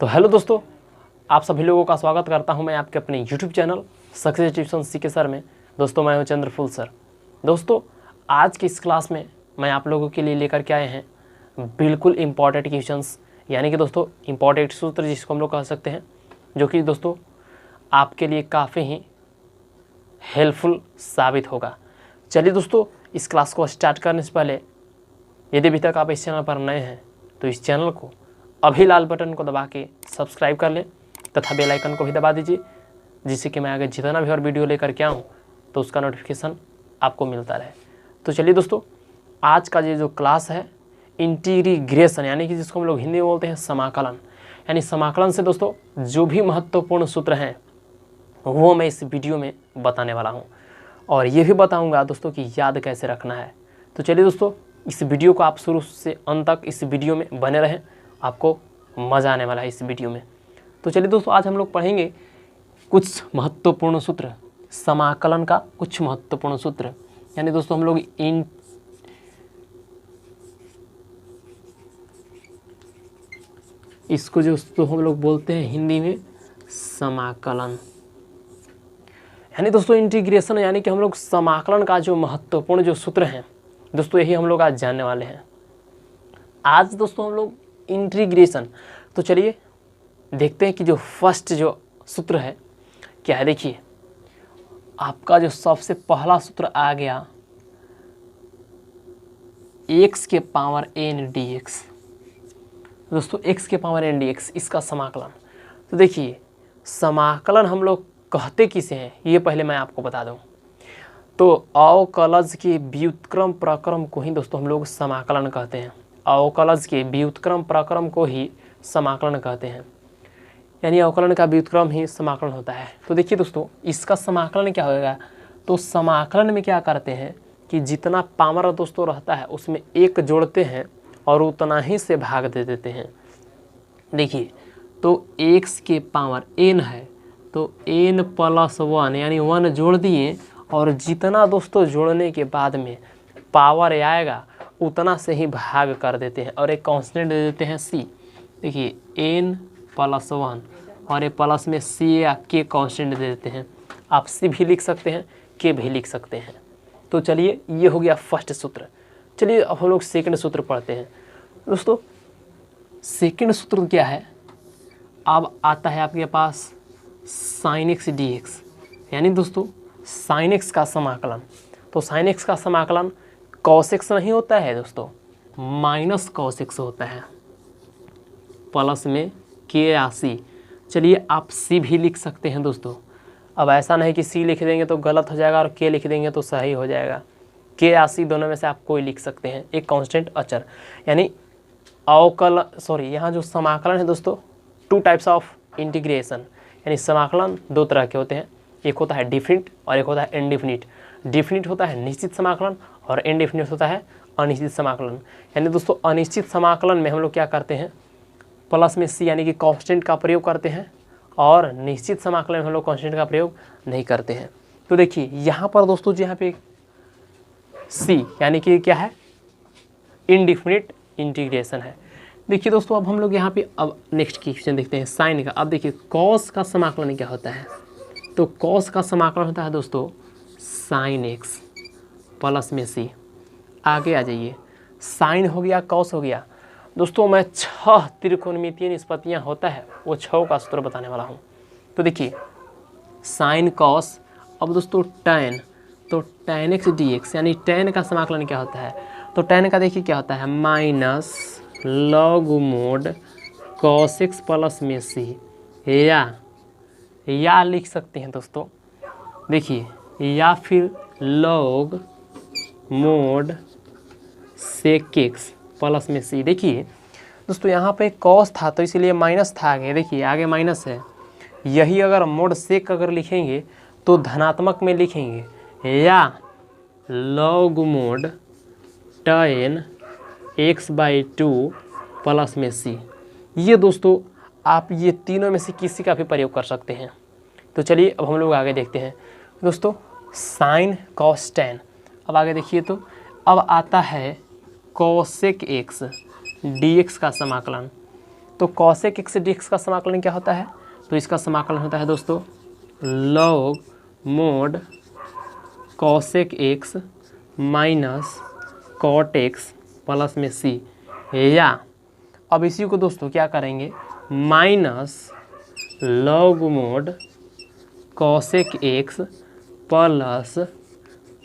तो हेलो दोस्तों, आप सभी लोगों का स्वागत करता हूं मैं आपके अपने YouTube channel Success Tuition C K sir में। दोस्तों मैं हूं चंद्रफुल सर। दोस्तों आज की इस क्लास में मैं आप लोगों के लिए लेकर के आए हैं बिल्कुल इम्पॉर्टेंट क्वेश्चंस, यानी कि दोस्तों इम्पॉर्टेंट सूत्र जिसको हम लोग कह सकते हैं, जो कि दोस्तों आपके लिए काफ़ी ही हेल्पफुल साबित होगा। चलिए दोस्तों, इस क्लास को स्टार्ट करने से पहले यदि अभी तक आप इस चैनल पर नए हैं तो इस चैनल को अभी लाल बटन को दबा के सब्सक्राइब कर लें तथा बेल आइकन को भी दबा दीजिए, जिससे कि मैं आगे जितना भी और वीडियो लेकर के आऊँ तो उसका नोटिफिकेशन आपको मिलता रहे। तो चलिए दोस्तों, आज का ये जो क्लास है इंटीग्रेशन, यानी कि जिसको हम लोग हिंदी में बोलते हैं समाकलन, यानी समाकलन से दोस्तों जो भी महत्वपूर्ण सूत्र हैं वो मैं इस वीडियो में बताने वाला हूँ, और ये भी बताऊँगा दोस्तों कि याद कैसे रखना है। तो चलिए दोस्तों, इस वीडियो को आप शुरू से अंत तक इस वीडियो में बने रहें, आपको मज़ा आने वाला है इस वीडियो में। तो चलिए दोस्तों, आज हम लोग पढ़ेंगे कुछ महत्वपूर्ण सूत्र, समाकलन का कुछ महत्वपूर्ण सूत्र, यानी दोस्तों हम लोग इसको जो हम लोग बोलते हैं हिंदी में समाकलन, यानी दोस्तों इंटीग्रेशन, यानी कि हम लोग समाकलन का जो महत्वपूर्ण जो सूत्र हैं दोस्तों यही हम लोग आज जानने वाले हैं। आज दोस्तों हम लोग इंटीग्रेशन, तो चलिए देखते हैं कि जो फर्स्ट जो सूत्र है क्या है। देखिए आपका जो सबसे पहला सूत्र आ गया x के पावर n dx। दोस्तों x के पावर n dx, इसका समाकलन। तो देखिए समाकलन हम लोग कहते किसे हैं ये पहले मैं आपको बता दूं। तो अवकलज के व्युत्क्रम प्रक्रम को ही दोस्तों हम लोग समाकलन कहते हैं। अवकलज के व्युत्क्रम प्रक्रम को ही समाकलन कहते हैं, यानी अवकलन का व्युत्क्रम ही समाकलन होता है। तो देखिए दोस्तों, इसका समाकलन क्या होगा, तो समाकलन में क्या करते हैं कि जितना पावर दोस्तों रहता है उसमें एक जोड़ते हैं और उतना ही से भाग दे देते हैं। देखिए तो x के पावर n है तो n प्लस 1 यानी 1 जोड़ दिए, और जितना दोस्तों जोड़ने के बाद में पावर आएगा उतना से ही भाग कर देते हैं और एक कांस्टेंट दे देते हैं c। देखिए n प्लस 1 और ये प्लस में c या k कांस्टेंट दे देते हैं। आप c भी लिख सकते हैं, k भी लिख सकते हैं। तो चलिए ये हो गया फर्स्ट सूत्र। चलिए अब हम लोग सेकंड सूत्र पढ़ते हैं। दोस्तों सेकंड सूत्र क्या है, अब आता है आपके पास sin x dx, यानी दोस्तों sin x का समाकलन। तो sin x का समाकलन cos x नहीं होता है दोस्तों, माइनस cos x होता है, प्लस में k या c। चलिए आप c भी लिख सकते हैं दोस्तों। अब ऐसा नहीं कि c लिख देंगे तो गलत हो जाएगा और k लिख देंगे तो सही हो जाएगा। k या c दोनों में से आप कोई लिख सकते हैं, एक कांस्टेंट अचर। यानी यहाँ जो समाकलन है दोस्तों, टू टाइप्स ऑफ इंटीग्रेशन, यानी समाकलन दो तरह के होते हैं, एक होता है डिफिनिट और एक होता है इनडिफिनिट। डिफिनिट होता है निश्चित समाकलन और इनडिफिनिट होता है अनिश्चित समाकलन। यानी दोस्तों अनिश्चित समाकलन में हम लोग क्या करते हैं, प्लस में c यानी कि कांस्टेंट का प्रयोग करते हैं, और निश्चित समाकलन में हम लोग कांस्टेंट का प्रयोग नहीं करते हैं। तो देखिए यहाँ पर दोस्तों यहाँ पे c यानी कि क्या है, इनडिफिनिट इंटीग्रेशन है। देखिए दोस्तों अब हम लोग यहाँ पे अब नेक्स्ट क्वेश्चन देखते हैं साइन का। अब देखिए कॉस का समाकलन क्या होता है, तो कॉस का समाकलन होता है दोस्तों साइन x प्लस में c। आगे आ जाइए, साइन हो गया, कॉस हो गया। दोस्तों मैं 6 त्रिकोणमितीय निष्पत्तियाँ होता है वो 6 का सूत्र बताने वाला हूँ। तो देखिए साइन कॉस, अब दोस्तों टैन, तो टैन x dx, यानी टैन का समाकलन क्या होता है, तो टैन का देखिए क्या होता है, minus log mode cos x plus में c, या लिख सकते हैं दोस्तों, देखिए या फिर लॉग मोड सेक x प्लस में c। देखिए दोस्तों यहाँ पे कॉस था तो इसीलिए माइनस था आगे, देखिए आगे माइनस है। यही अगर मोड सेक अगर लिखेंगे तो धनात्मक में लिखेंगे, या log mode tan x/2 plus में c। ये दोस्तों आप ये तीनों में से किसी का भी प्रयोग कर सकते हैं। तो चलिए अब हम लोग आगे देखते हैं दोस्तों साइन कॉस टैन। अब आगे देखिए, तो अब आता है कोसेक एक्स dx का समाकलन। तो कॉसेक एक्स डी एक्स का समाकलन क्या होता है? तो इसका समाकलन होता है दोस्तों log mod cosec x minus cot x plus में सी, या अब इसी को दोस्तों क्या करेंगे, minus log mod cosec x plus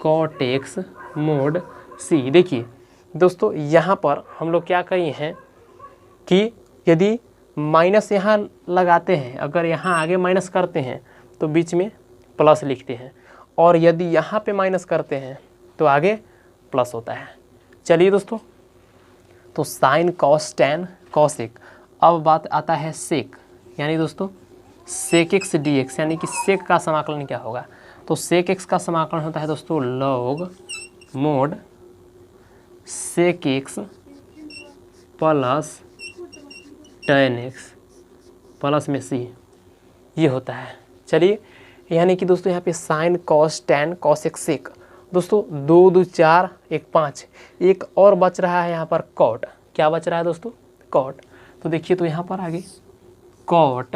cot x mod C. देखिए दोस्तों यहाँ पर हम लोग क्या कहे हैं कि यदि माइनस यहाँ लगाते हैं, अगर यहाँ आगे माइनस करते हैं तो बीच में प्लस लिखते हैं, और यदि यहाँ पे माइनस करते हैं तो आगे प्लस होता है। चलिए दोस्तों, तो साइन कॉस टैन कॉसेक। अब बात आता है सेक, यानी दोस्तों सेक एक्स डी एक्स, यानी कि सेक का समाकलन क्या होगा? तो सेक एक्स का समाकलन होता है दोस्तों log mod sec x plus tan x plus में सी, ये होता है। चलिए, यानी कि दोस्तों यहाँ पे sine cos tan cosec sec, दोस्तों 2 2 4 1 5, एक और बच रहा है यहाँ पर कॉट। क्या बच रहा है दोस्तों? कॉट। तो देखिए, तो यहाँ पर आगे कॉट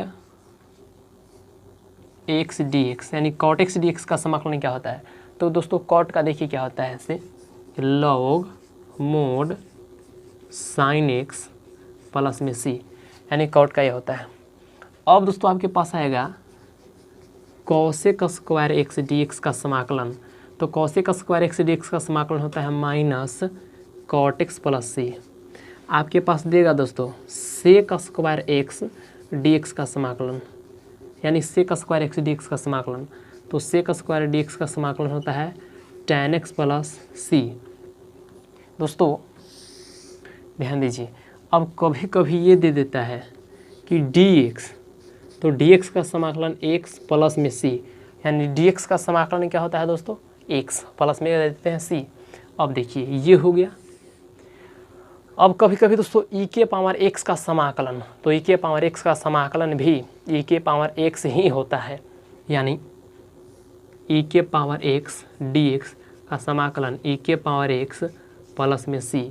एक्स डी एक्स, यानी कॉट एक्स डी एक्स का समाकलन क्या होता है? तो दोस्तों कॉट का देखिए क्या होता है, ऐसे log mod sine x plus में सी, यानी कॉट का ये होता है। अब दोस्तों आपके पास आएगा cosec square x d x का समाकलन। तो cosec square x d x का समाकलन होता है minus cot x plus c. आपके पास देगा दोस्तों sec square x d x का समाकलन, यानी sec square x d x का समाकलन। तो सेक स्क्वायर डी एक्स का समाकलन होता है टैन एक्स प्लस सी। दोस्तों ध्यान दीजिए, अब कभी कभी ये दे देता है कि डी एक्स, तो डी एक्स का समाकलन एक्स प्लस में सी, यानी डी एक्स का समाकलन क्या होता है दोस्तों? एक्स प्लस में देते हैं सी। अब देखिए ये हो गया। अब कभी कभी दोस्तों ई के पावर एक्स का समाकलन, तो ई के पावर एक्स का समाकलन भी ई के पावर एक्स ही होता है, यानी ई के पावर एक्स डी एक्स का समाकलन ई के पावर एक्स प्लस में सी,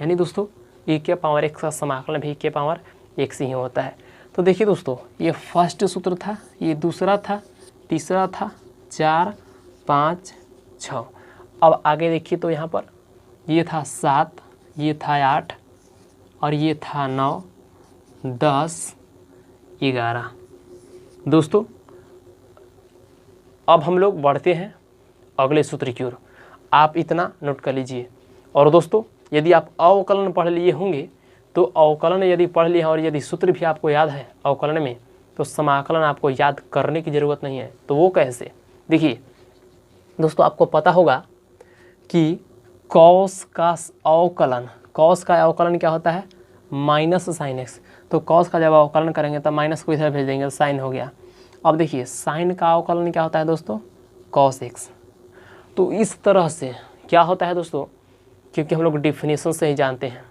यानी दोस्तों ई के पावर एक्स का समाकलन भी ई के पावर एक्स ही होता है। तो देखिए दोस्तों, ये फर्स्ट सूत्र था, ये दूसरा था, तीसरा था, 4 5 6। अब आगे देखिए, तो यहाँ पर ये था 7, ये था 8, और ये था 9 10 11। दोस्तों अब हम लोग बढ़ते हैं अगले सूत्र की ओर। आप इतना नोट कर लीजिए। और दोस्तों यदि आप अवकलन पढ़ लिए होंगे, तो अवकलन यदि पढ़ लिए और यदि सूत्र भी आपको याद है अवकलन में, तो समाकलन आपको याद करने की ज़रूरत नहीं है। तो वो कैसे? देखिए दोस्तों, आपको पता होगा कि कॉस का अवकलन क्या होता है? Minus sine x. तो कॉस का जब अवकलन करेंगे तब माइनस को इधर भेज देंगे, साइन हो गया। अब देखिए साइन का अवकलन क्या होता है दोस्तों? Cos x. तो इस तरह से क्या होता है दोस्तों, क्योंकि हम लोग डिफिनेशन से ही जानते हैं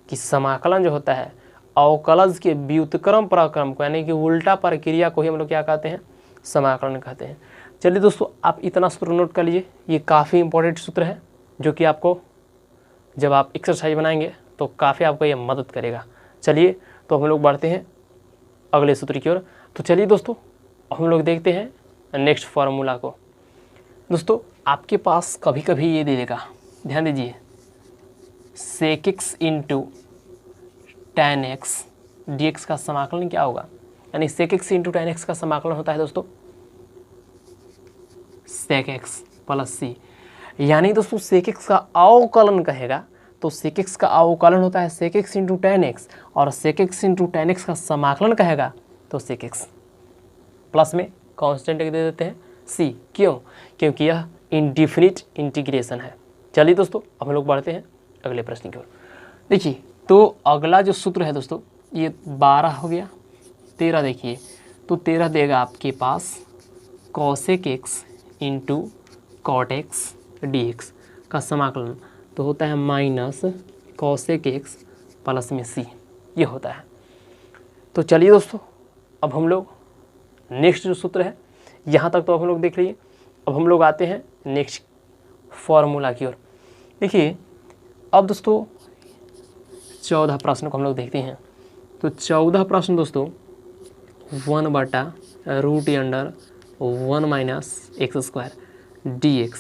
कि समाकलन जो होता है अवकलज के व्युत्क्रम प्रक्रम को, यानी कि उल्टा प्रक्रिया को ही हम लोग क्या कहते हैं? समाकलन कहते हैं। चलिए दोस्तों, आप इतना सूत्र नोट कर लीजिए। ये काफ़ी इंपॉर्टेंट सूत्र है, जो कि आपको जब आप एक्सरसाइज बनाएंगे तो काफ़ी आपको ये मदद करेगा। चलिए, तो हम लोग बढ़ते हैं अगले सूत्र की ओर। तो चलिए दोस्तों, हम लोग देखते हैं नेक्स्ट फार्मूला को। दोस्तों आपके पास कभी कभी ये दे देगा, ध्यान दीजिए, sec x into tan x d x का समाकलन क्या होगा? यानी sec x into tan x का समाकलन होता है दोस्तों सेक एक्स प्लस सी। यानी दोस्तों सेक एक्स का अवकलन कहेगा तो सेक एक्स का अवकलन होता है sec x into tan x, और sec x into tan x का समाकलन कहेगा तो सेक एक्स प्लस में कांस्टेंट दे देते हैं सी। क्यों? क्योंकि यह इंडिफिनिट इंटीग्रेशन है। चलिए दोस्तों, अब हम लोग बढ़ते हैं अगले प्रश्न की ओर। देखिए, तो अगला जो सूत्र है दोस्तों, ये 12 हो गया, 13 देखिए, तो 13 देगा आपके पास cosec x into cot x d x का समाकलन, तो होता है माइनस कॉसेक एक्स प्लस में सी, ये होता है। तो चलिए दोस्तों, अब हम लोग नेक्स्ट जो सूत्र है, यहाँ तक तो अब हम लोग देख लिए। अब हम लोग आते हैं नेक्स्ट फॉर्मूला की ओर। देखिए अब दोस्तों 14 प्रश्न को हम लोग देखते हैं। तो 14 प्रश्न दोस्तों 1/√(1 - x² dx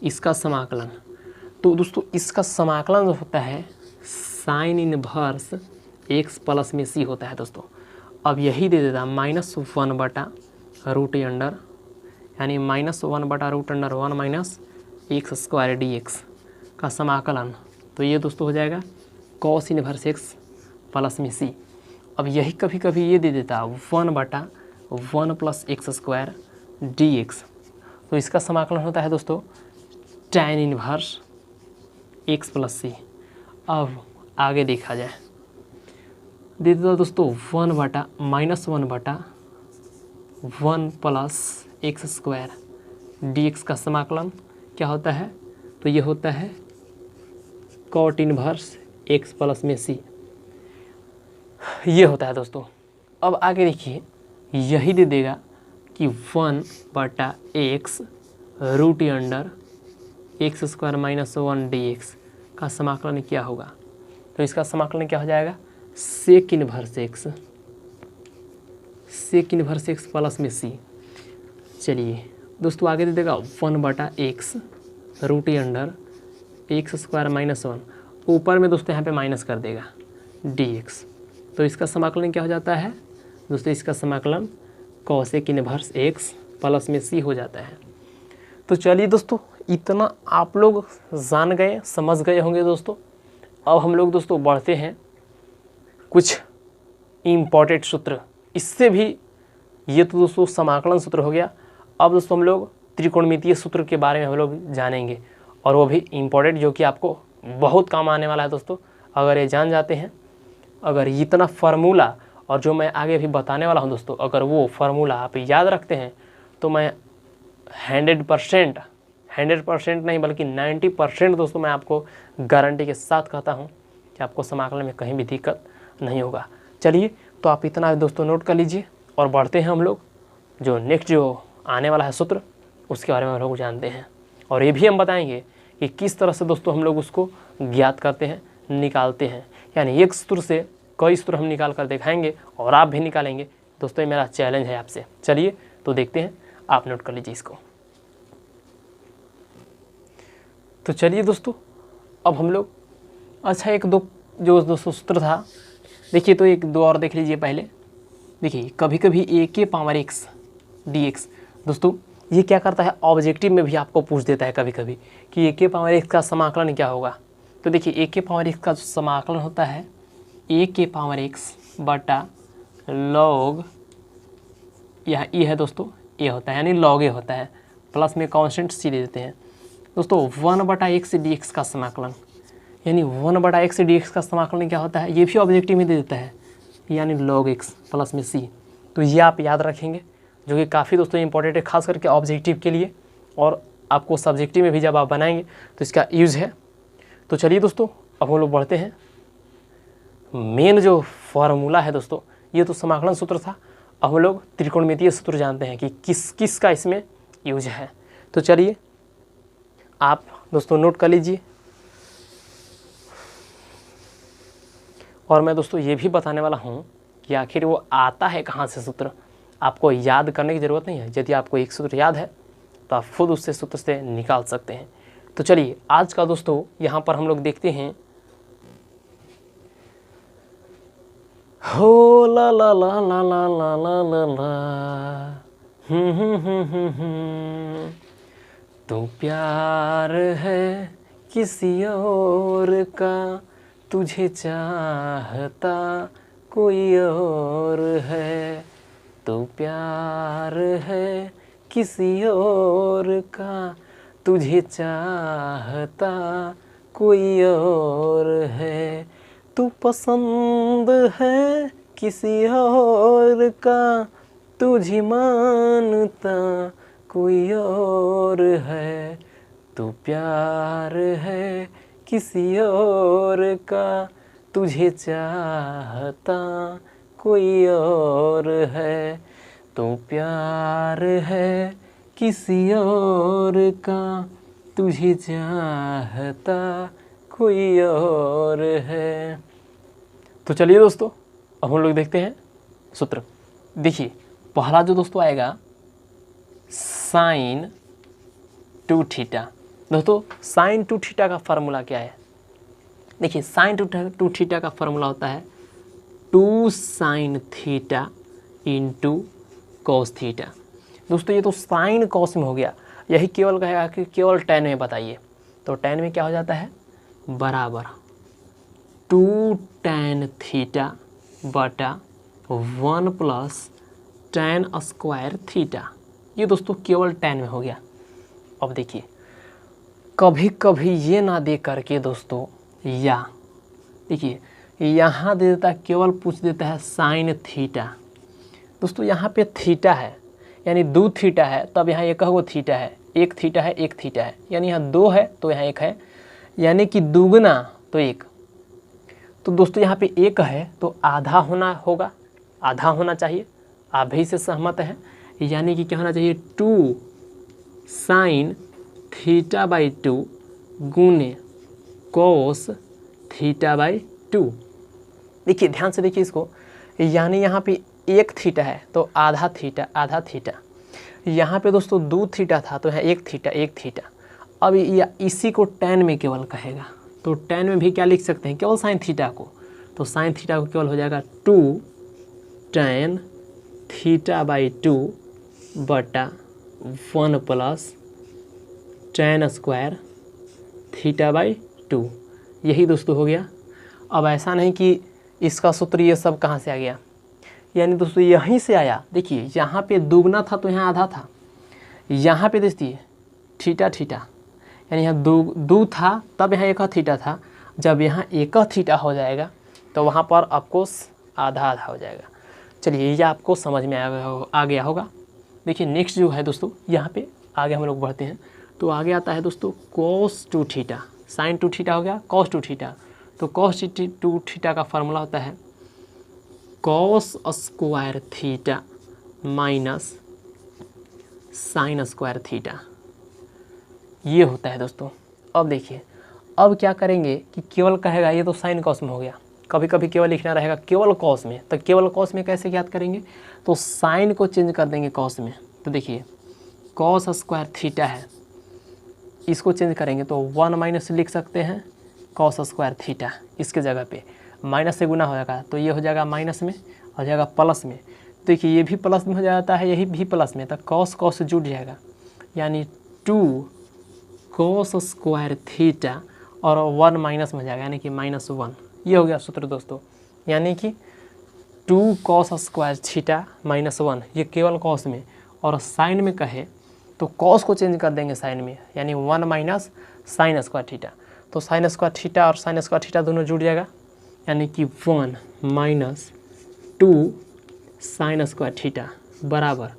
इसका समाकलन। तो दोस्तों इसका समाकलन जो होता है साइन इनवर्स x प्लस में c होता है दोस्तों। अब यही दे देता -1/√(, यानी -1/√(1 - x² dx का समाकलन। तो ये दोस्तों हो जाएगा cos इनवर्स x प्लस में c। अब यही कभी कभी ये दे देता 1/1 + x² dx। तो इसका समाकलन होता है दोस्तों tan inverse x plus c। अब आगे देखा जाए, दे देता दोस्तों -1/1 + x² dx का समाकलन क्या होता है? तो ये होता है cot इनवर्स x प्लस में c, ये होता है दोस्तों। अब आगे देखिए, यही दे देगा कि 1/x√(x² - 1 dx का समाकलन क्या होगा? तो इसका समाकलन क्या हो जाएगा? sec इनवर्स x प्लस में c। चलिए दोस्तों आगे दे देगा 1/x√(x² - 1, ऊपर में दोस्तों यहाँ पे माइनस कर देगा dx। तो इसका समाकलन क्या हो जाता है दोस्तों? इसका समाकलन cosec इनवर्स x प्लस में c हो जाता है। तो चलिए दोस्तों इतना आप लोग जान गए, समझ गए होंगे दोस्तों। अब हम लोग दोस्तों बढ़ते हैं कुछ इम्पॉर्टेंट सूत्र। इससे भी, ये तो दोस्तों समाकलन सूत्र हो गया। अब दोस्तों हम लोग त्रिकोणमितीय सूत्र के बारे में हम लोग जानेंगे, और वो भी इम्पॉर्टेंट, जो कि आपको बहुत काम आने वाला है दोस्तों अगर ये जान जाते हैं। अगर इतना फार्मूला और जो मैं आगे भी बताने वाला हूँ दोस्तों, अगर वो फार्मूला आप याद रखते हैं तो मैं 100% नहीं बल्कि 90% दोस्तों मैं आपको गारंटी के साथ कहता हूँ कि आपको समाकलन में कहीं भी दिक्कत नहीं होगा। चलिए तो आप इतना दोस्तों नोट कर लीजिए, और बढ़ते हैं हम लोग जो नेक्स्ट जो आने वाला है सूत्र, उसके बारे में हम लोग जानते हैं। और ये भी हम बताएंगे कि किस तरह से दोस्तों हम लोग उसको ज्ञात करते हैं, निकालते हैं। यानी एक सूत्र से कई सूत्र हम निकाल कर दिखाएंगे और आप भी निकालेंगे दोस्तों। ये मेरा चैलेंज है आपसे। चलिए तो देखते हैं, आप नोट कर लीजिए इसको। तो चलिए दोस्तों अब हम लोग, अच्छा एक दो जो दोस्तों सूत्र था, देखिए तो एक दो और देख लीजिए पहले। देखिए कभी कभी a⁻x dx दोस्तों ये क्या करता है, ऑब्जेक्टिव में भी आपको पूछ देता है कभी कभी कि a⁻x का समाकलन क्या होगा। तो देखिए a⁻x का समाकलन होता है a⁻x बटा log, यह e है दोस्तों, a होता है, यानी log a होता है, प्लस में कांस्टेंट c दे देते हैं दोस्तों। 1/x dx का समाकलन, यानी 1/x dx का समाकलन क्या होता है, ये भी ऑब्जेक्टिव में दे देता है, यानी log x प्लस में c। तो ये आप याद रखेंगे, जो कि काफ़ी दोस्तों इंपॉर्टेंट है, खास करके ऑब्जेक्टिव के लिए, और आपको सब्जेक्टिव में भी जब आप बनाएंगे तो इसका यूज़ है। तो चलिए दोस्तों अब हम लोग बढ़ते हैं। मेन जो फार्मूला है दोस्तों, ये तो समाकलन सूत्र था। अब हम लोग त्रिकोणमितीय सूत्र जानते हैं कि किस किस का इसमें यूज है। तो चलिए आप दोस्तों नोट कर लीजिए, और मैं दोस्तों ये भी बताने वाला हूँ कि आखिर वो आता है कहाँ से सूत्र। आपको याद करने की ज़रूरत नहीं है, यदि आपको एक सूत्र याद है तो आप खुद उससे सूत्र से निकाल सकते हैं। तो चलिए आज का दोस्तों यहाँ पर हम लोग देखते हैं, हो ला ला ला ला ला ला ला ला ला, तू प्यार है किसी और का, तुझे चाहता कोई और है। तू प्यार है किसी और का, तुझे चाहता कोई और है। तू पसंद है किसी और का, तुझे मानता कोई और है। तू प्यार है किसी और का, तुझे चाहता कोई और है। तू प्यार है किसी और का, तुझे चाहता कोई और है। तो चलिए दोस्तों अब हम लोग देखते हैं सूत्र। देखिए पहला जो दोस्तों आएगा साइन 2 थीटा। दोस्तों साइन 2 थीटा का फार्मूला क्या है? देखिए साइन 2 थीटा का फार्मूला होता है 2 sine theta into cos theta. दोस्तों ये तो साइन कॉस में हो गया, यही केवल कहेगा कि केवल टेन में बताइए, तो टेन में क्या हो जाता है बराबर 2 tan थीटा बटा 1 प्लस tan स्क्वायर थीटा। ये दोस्तों केवल टेन में हो गया। अब देखिए कभी कभी ये ना दे करके दोस्तों या देखिए यहाँ दे देता है, केवल पूछ देता है साइन थीटा। दोस्तों यहाँ पे थीटा है यानी 2 थीटा है, तब यहाँ एक वो थीटा है, 1 थीटा है 1 थीटा है, यानी यहाँ 2 है तो यहाँ 1 है, यानी कि दुगना तो 1। तो दोस्तों यहाँ पे 1 है तो आधा होना होगा, आधा होना चाहिए, आप भी से सहमत हैं, यानी कि क्या होना चाहिए 2 साइन थीटा बाई 2 गुने कोस थीटा बाई 2। देखिए ध्यान से देखिए इसको, यानी यहाँ पे 1 थीटा है तो आधा थीटा, यहाँ पे दोस्तों 2 थीटा था तो यहाँ 1 थीटा। अब इसी को टेन में केवल कहेगा, तो टेन में भी क्या लिख सकते हैं केवल साइन थीटा को, तो साइन थीटा को केवल हो जाएगा 2 tan थीटा बाई 2 बटा 1 plus tan square theta by 2। यही दोस्तों हो गया। अब ऐसा नहीं कि इसका सूत्र ये सब कहाँ से आ गया, यानी दोस्तों यहीं से आया। देखिए यहाँ पे दुगना था तो यहाँ आधा था, यहाँ पे देखिए थीटा यानी यहाँ दो था तब यहाँ 1 थीटा था, जब यहाँ 1 थीटा हो जाएगा तो वहाँ पर आपको आधा हो जाएगा। चलिए ये आपको समझ में आ गया होगा। देखिए नेक्स्ट जो है दोस्तों, यहाँ पे आगे हम लोग बढ़ते हैं, तो आगे आता है दोस्तों cos 2 थीटा। साइन 2 थीटा हो गया cos 2 थीटा, तो cos 2 थीटा का फार्मूला होता है cos square theta minus sine square theta, ये होता है दोस्तों। अब देखिए अब क्या करेंगे कि केवल कहेगा ये तो साइन कॉस में हो गया, कभी कभी केवल लिखना रहेगा केवल कॉस में, तो केवल कॉस में कैसे याद करेंगे, तो साइन को चेंज कर देंगे कॉस में। तो देखिए कॉस स्क्वायर थीटा है, इसको चेंज करेंगे तो 1 माइनस लिख सकते हैं कॉस स्क्वायर थीटा, इसके जगह पे माइनस से गुना हो जाएगा तो ये हो जाएगा माइनस में, हो जाएगा प्लस में। देखिए ये भी प्लस में हो जाता है, यही भी प्लस में, तो कॉस जुड़ जाएगा, यानी 2 कॉस स्क्वायर थीटा और 1 माइनस में हो जाएगा, यानी कि -1। ये हो गया सूत्र दोस्तों, यानी कि 2 कॉस स्क्वायर थीटा -1, ये केवल कॉस में, और साइन में कहे तो कॉस को चेंज कर देंगे साइन में, यानी 1 माइनस साइन स्क्वायर थीटा। तो साइन स्क्वायर थीटा और साइन स्क्वायर थीटा दोनों जुड़ जाएगा, यानी कि 1 माइनस 2 साइन स्क्वायर थीटा बराबर।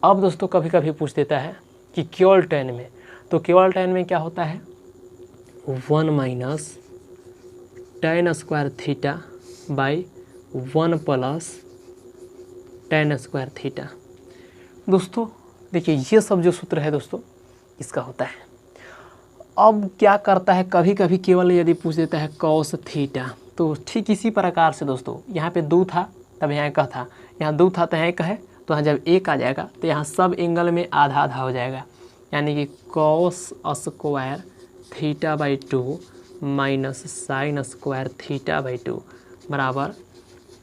अब दोस्तों कभी कभी पूछ देता है कि केवल टेन में, तो केवल टेन में क्या होता है 1 minus tan square theta by 1 plus tan square theta. दोस्तों देखिए ये सब जो सूत्र है दोस्तों इसका होता है। अब क्या करता है, कभी कभी केवल यदि पूछ देता है कॉस थीटा, तो ठीक इसी प्रकार से दोस्तों यहाँ पे 2 था तब यहाँ 1 था, यहाँ 2 था तो यहाँ 1 है, तो यहाँ जब 1 आ जाएगा तो यहाँ सब एंगल में आधा आधा हो जाएगा, यानी कि cos square theta by 2 minus sine square theta by 2 बराबर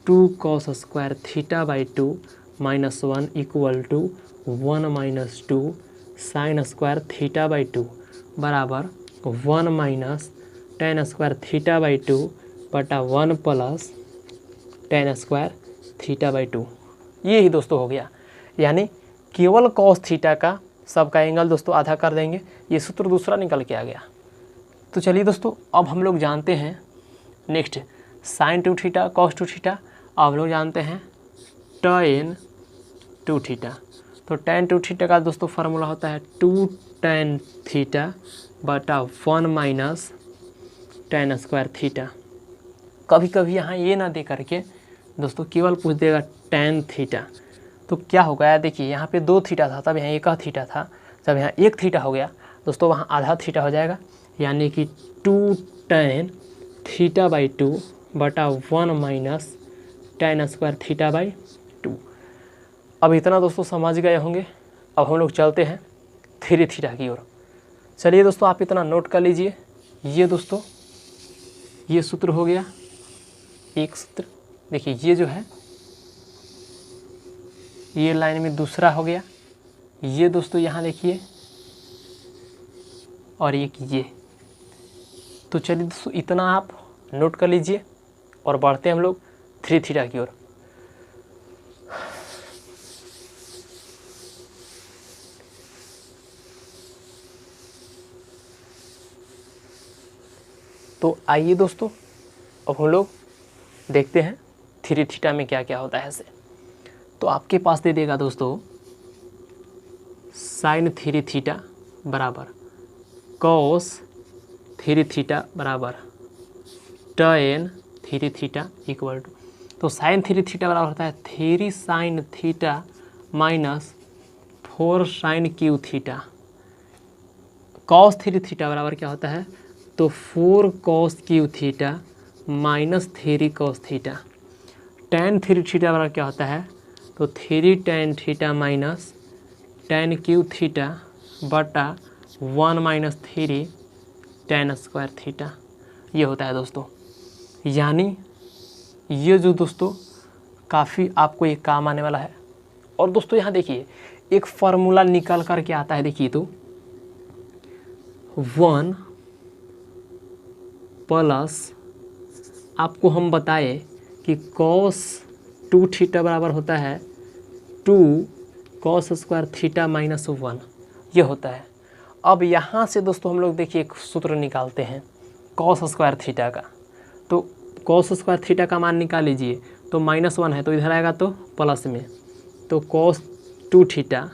2 cos square theta by 2 -1 equal to 1 minus 2 sine square theta by 2 बराबर 1 minus tan square theta by 2 बटा 1 plus tan square theta by 2। ये ही दोस्तों हो गया, यानी केवल कॉस थीटा का सबका एंगल दोस्तों आधा कर देंगे, ये सूत्र दूसरा निकल के आ गया। तो चलिए दोस्तों अब हम लोग जानते हैं next sine 2 theta cos 2 theta, अब लोग जानते हैं tan 2 थीटा। तो tan 2 थीटा का दोस्तों फार्मूला होता है 2 tan थीटा बटा 1 माइनस tan स्क्वायर थीटा। कभी कभी यहाँ ये ना दे करके दोस्तों केवल पूछ देगा tan थीटा, तो क्या होगा यार, देखिए यहाँ पे 2 थीटा था तब यहाँ 1 थीटा था, जब यहाँ 1 थीटा हो गया दोस्तों वहाँ आधा थीटा हो जाएगा, यानी कि 2 tan थीटा बाई 2 बटा 1 minus tan square theta by 2। अब इतना दोस्तों समझ गए होंगे। अब हम लोग चलते हैं 3 थीटा की ओर। चलिए दोस्तों आप इतना नोट कर लीजिए। ये दोस्तों ये सूत्र हो गया एक सूत्र। देखिए ये जो है ये लाइन में दूसरा हो गया। ये दोस्तों यहाँ देखिए और एक ये। तो चलिए दोस्तों इतना आप नोट कर लीजिए और बढ़ते हैं हम लोग 3 थीटा की ओर। तो आइए दोस्तों अब हम लोग देखते हैं 3 थीटा में क्या क्या होता है ऐसे। तो आपके पास दे देगा दोस्तों साइन 3 थीटा बराबर कॉस 3 थीटा बराबर tan 3 थीटा इक्वल टू। तो साइन 3 थीटा बराबर होता है 3 sine theta minus 4 sine cube theta. Cos 3 theta बराबर क्या होता है तो 4 cos cube theta minus 3 cos theta. tan 3 theta बराबर क्या होता है तो 3 tan theta minus tan cube theta बटा 1 माइनस 3 tan स्क्वायर थीटा। ये होता है दोस्तों। यानी ये जो दोस्तों काफ़ी आपको ये काम आने वाला है। और दोस्तों यहाँ देखिए एक फार्मूला निकल कर के आता है। देखिए तो 1 प्लस आपको हम बताए कि cos 2 थीटा बराबर होता है 2 cos स्क्वायर थीटा माइनस 1। ये होता है। अब यहाँ से दोस्तों हम लोग देखिए एक सूत्र निकालते हैं cos स्क्वायर थीटा का। तो cos स्क्वायर थीटा का मान निकाल लीजिए। तो -1 है तो इधर आएगा तो प्लस में, तो cos 2 थीटा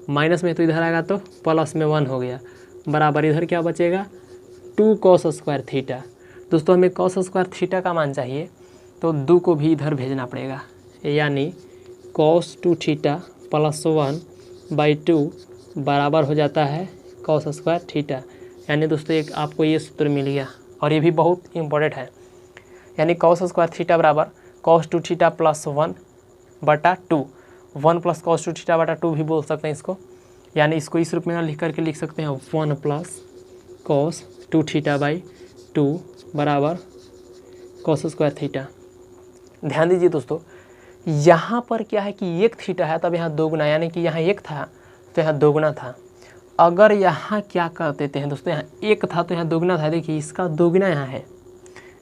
माइनस में तो इधर आएगा तो प्लस में 1 हो गया बराबर इधर क्या बचेगा 2 cos स्क्वायर थीटा। दोस्तों हमें cos स्क्वायर थीटा का मान चाहिए तो 2 को भी इधर भेजना पड़ेगा। यानी cos 2 थीटा प्लस 1 बाई 2 बराबर हो जाता है cos स्क्वायर थीटा। यानी दोस्तों एक आपको ये सूत्र मिल गया और ये भी बहुत इम्पोर्टेंट है। यानी cos स्क्वायर थीटा बराबर cos 2 थीटा प्लस 1 बटा 2। 1 प्लस cos 2 थीटा बटा 2 भी बोल सकते हैं इसको। यानी इसको इस रूप में लिख करके लिख सकते हैं 1 प्लस cos 2 थीटा बाई 2 बराबर cos स्क्वायर थीटा। ध्यान दीजिए दोस्तों यहाँ पर क्या है कि 1 थीटा है तब यहाँ 2 गुना, यानी कि यहाँ 1 था तो यहाँ 2 गुना था। अगर यहाँ क्या कर देते हैं दोस्तों यहाँ 1 था तो यहाँ 2 गुना था। देखिए इसका 2 गुना यहाँ है,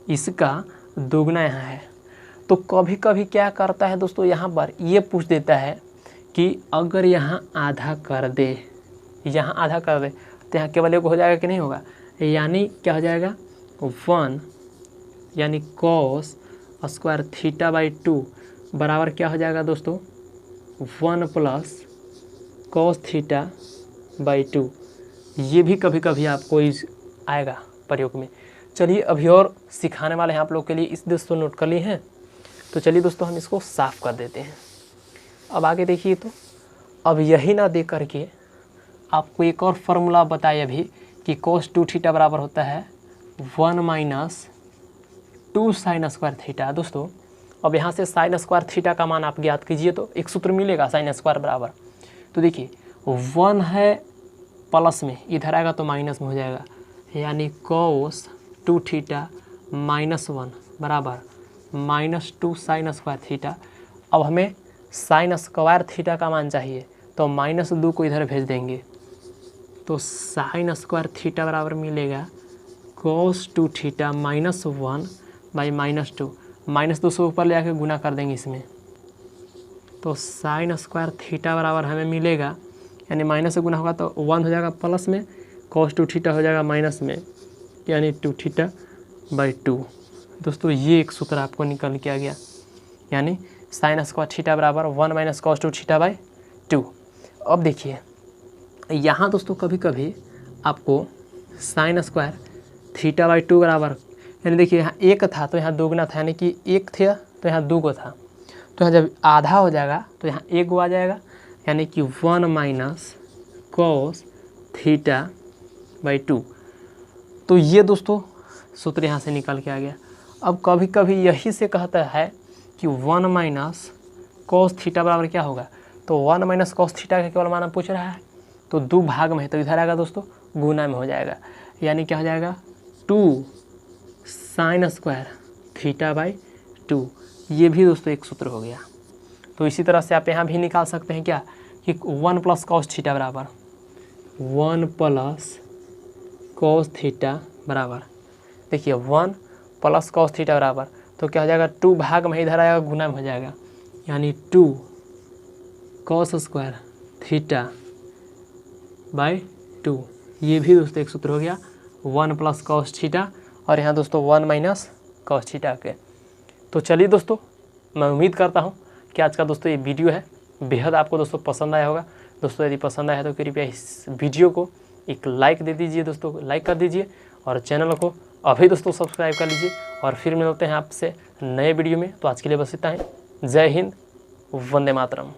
इसका 2 गुना यहाँ है। तो कभी कभी क्या करता है दोस्तों यहाँ पर ये पूछ देता है कि अगर यहाँ आधा कर दे, यहाँ आधा कर दे तो यहाँ केवल 1 हो जाएगा कि नहीं होगा। यानी क्या हो जाएगा 1 यानी cos स्क्वायर थीटा बाई 2 बराबर क्या हो जाएगा दोस्तों 1 प्लस cos थीटा बाई 2। ये भी कभी कभी आपको आएगा प्रयोग में। चलिए अभी और सिखाने वाले हैं आप लोग के लिए, इस दोस्तों नोट कर लिए हैं। तो चलिए दोस्तों हम इसको साफ़ कर देते हैं। अब आगे देखिए तो अब यही ना दे करके आपको एक और फार्मूला बताया अभी कि cos 2 थीटा बराबर होता है 1 माइनस 2 साइन स्क्वायर थीटा। दोस्तों अब यहाँ से साइन स्क्वायर थीटा का मान आप ज्ञात कीजिए तो एक सूत्र मिलेगा साइन स्क्वायर बराबर। तो देखिए 1 है प्लस में, इधर आएगा तो माइनस में हो जाएगा। यानी cos 2 थीटा माइनस 1 बराबर -2 साइन स्क्वायर थीटा। अब हमें साइन स्क्वायर थीटा का मान चाहिए तो -2 को इधर भेज देंगे तो साइन स्क्वायर थीटा बराबर मिलेगा cos 2 थीटा माइनस 1 बाई -2। -2 से ऊपर ले आके गुना कर देंगे इसमें तो साइन स्क्वायर थीटा बराबर हमें मिलेगा, यानी माइनस से गुना होगा तो 1 हो जाएगा प्लस में, cos 2 थीटा हो जाएगा माइनस में, यानी 2 थीटा बाई 2। दोस्तों ये एक सूत्र आपको निकल के आ गया। यानी साइन स्क्वायर थीटा बराबर 1 माइनस cos 2 थीटा बाई 2। अब देखिए यहाँ दोस्तों कभी कभी आपको साइन स्क्वायर थीटा बाई 2 बराबर, यानी देखिए यहाँ 1 था तो यहाँ 2 गुना था, यानी कि 1 था तो यहाँ 2 को था। तो यहाँ जब आधा हो जाएगा तो यहाँ 1 गो आ जाएगा, यानी कि 1 माइनस cos थीटा बाई 2। तो ये दोस्तों सूत्र यहाँ से निकल के आ गया। अब कभी कभी यही से कहता है कि 1 माइनस कॉस थीटा बराबर क्या होगा, तो 1 माइनस कॉस थीटा का केवल मान पूछ रहा है, तो 2 भाग में है तो इधर आएगा दोस्तों गुना में हो जाएगा, यानी क्या हो जाएगा 2 साइन स्क्वायर थीटा बाई 2। ये भी दोस्तों एक सूत्र हो गया। तो इसी तरह से आप यहाँ भी निकाल सकते हैं क्या कि 1 प्लस कॉस थीटा बराबर 1 प्लस कॉस थीटा बराबर, देखिए 1 प्लस कॉस थीटा बराबर तो क्या हो जाएगा 2 भाग में इधर आएगा गुना में हो जाएगा, यानी 2 कॉस स्क्वायर थीटा बाई 2। ये भी दोस्तों एक सूत्र हो गया 1 प्लस कॉस थीटा और यहाँ दोस्तों 1 माइनस कॉस थीटा के। तो चलिए दोस्तों, मैं उम्मीद करता हूँ कि आज का दोस्तों ये वीडियो है बेहद आपको दोस्तों पसंद आया होगा। दोस्तों यदि पसंद आया है तो कृपया इस वीडियो को एक लाइक दे दीजिए दोस्तों, लाइक कर दीजिए और चैनल को अभी दोस्तों सब्सक्राइब कर लीजिए और फिर मिलते हैं आपसे नए वीडियो में। तो आज के लिए बस इतना ही। जय हिंद, वंदे मातरम।